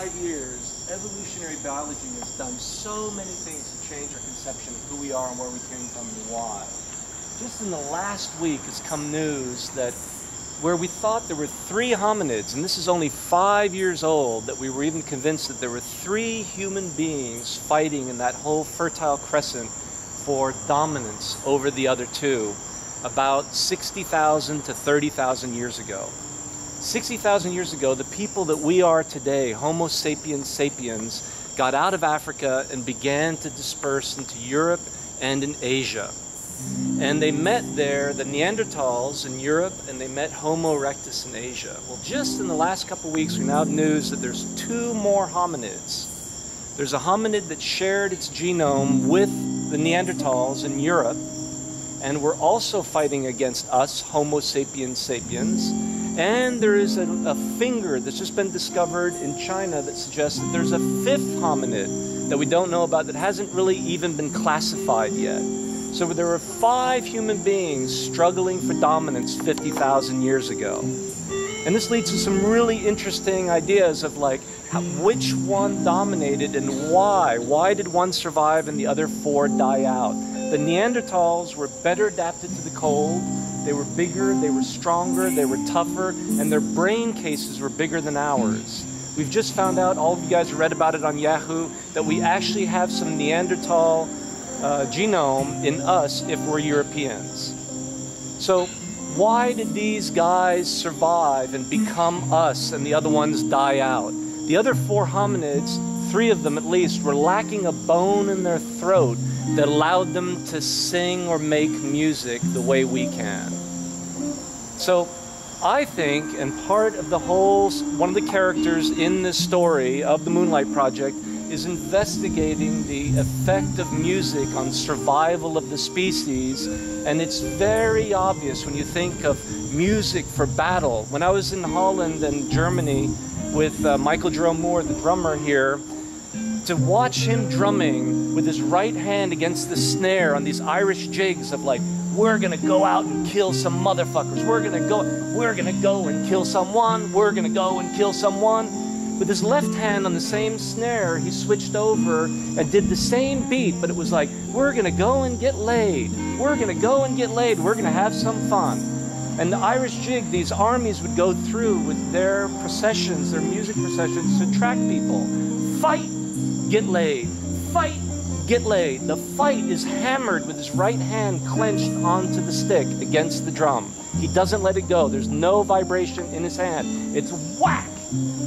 5 years, evolutionary biology has done so many things to change our conception of who we are and where we came from and why. Just in the last week has come news that where we thought there were 3 hominids, and this is only 5 years old, that we were even convinced that there were 3 human beings fighting in that whole Fertile Crescent for dominance over the other 2, about 60,000 to 30,000 years ago. 60,000 years ago, the people that we are today, Homo Sapiens Sapiens, got out of Africa and began to disperse into Europe and in Asia. And they met there, the Neanderthals in Europe, and they met Homo erectus in Asia. Well, just in the last couple of weeks, we now have news that there's 2 more hominids. There's a hominid that shared its genome with the Neanderthals in Europe, and we're also fighting against us, Homo Sapiens Sapiens. And there is a finger that's just been discovered in China that suggests that there's a 5th hominid that we don't know about that hasn't really even been classified yet. So there were 5 human beings struggling for dominance 50,000 years ago. And this leads to some really interesting ideas of like, which one dominated and why? Why did one survive and the other 4 die out? The Neanderthals were better adapted to the cold. They were bigger, they were stronger, they were tougher, and their brain cases were bigger than ours. We've just found out, all of you guys read about it on Yahoo, that we actually have some Neanderthal genome in us if we're Europeans. So why did these guys survive and become us and the other ones die out? The other 4 hominids, 3 of them at least, were lacking a bone in their throat that allowed them to sing or make music the way we can. So I think, and part of the whole, one of the characters in this story of the Moonlight Project is investigating the effect of music on survival of the species. And it's very obvious when you think of music for battle. When I was in Holland and Germany with Michael Jerome Moore, the drummer here, to watch him drumming with his right hand against the snare on these Irish jigs of like, we're gonna go out and kill some motherfuckers, we're gonna go and kill someone, we're gonna go and kill someone. With his left hand on the same snare, he switched over and did the same beat, but it was like, we're gonna go and get laid, we're gonna go and get laid, we're gonna have some fun. And the Irish jig, these armies would go through with their processions, their music processions, to attract people. Fight, get laid. Fight, get laid. The fight is hammered with his right hand clenched onto the stick against the drum. He doesn't let it go. There's no vibration in his hand. It's whack.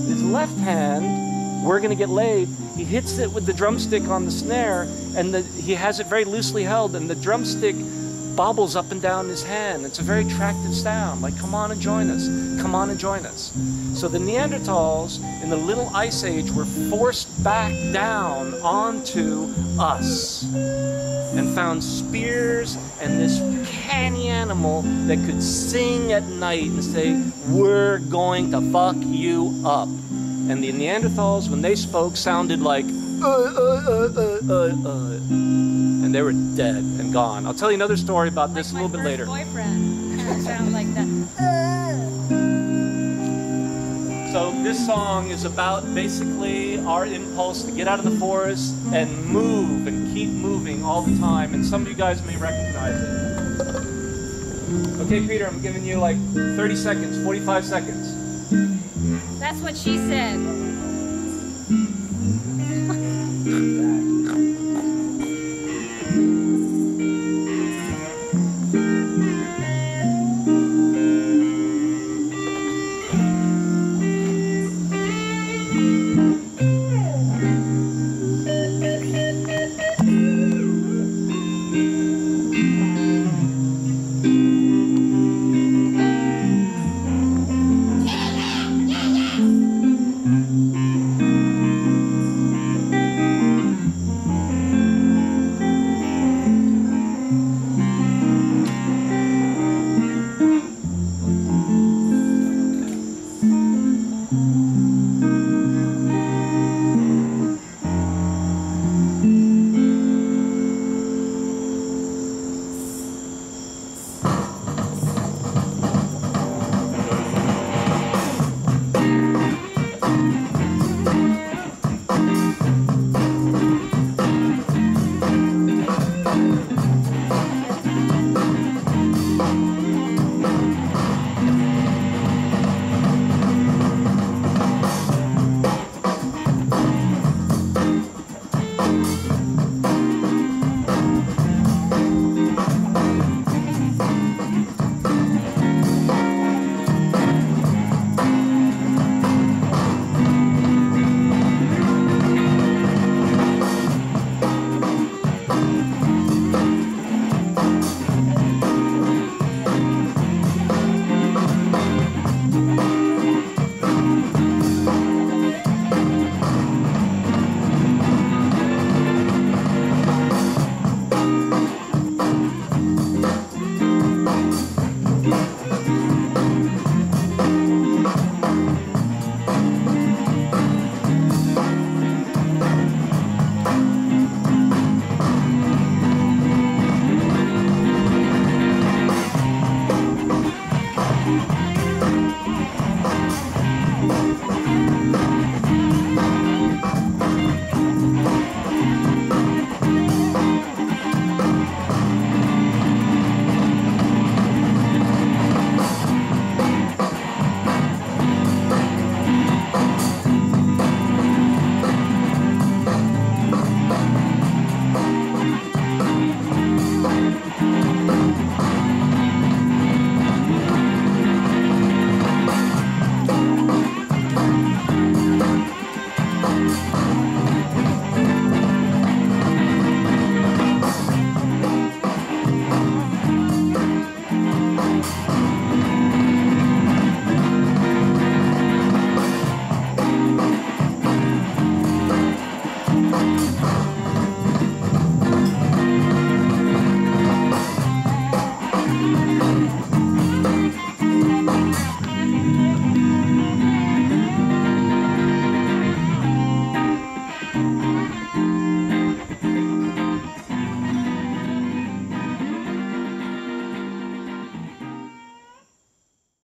His left hand, we're gonna get laid, he hits it with the drumstick on the snare, and he has it very loosely held, and the drumstick bobbles up and down his hand. It's a very attractive sound, like, come on and join us, come on and join us. So the Neanderthals in the Little Ice Age were forced back down onto us and found spears and this canny animal that could sing at night and say, we're going to fuck you up. And the Neanderthals, when they spoke, sounded like, and they were dead and gone. I'll tell you another story about this a little bit later. Boyfriend kind of sounds like that. So this song is about basically our impulse to get out of the forest and move and keep moving all the time. And some of you guys may recognize it. Okay, Peter, I'm giving you like 30 seconds, 45 seconds. That's what she said.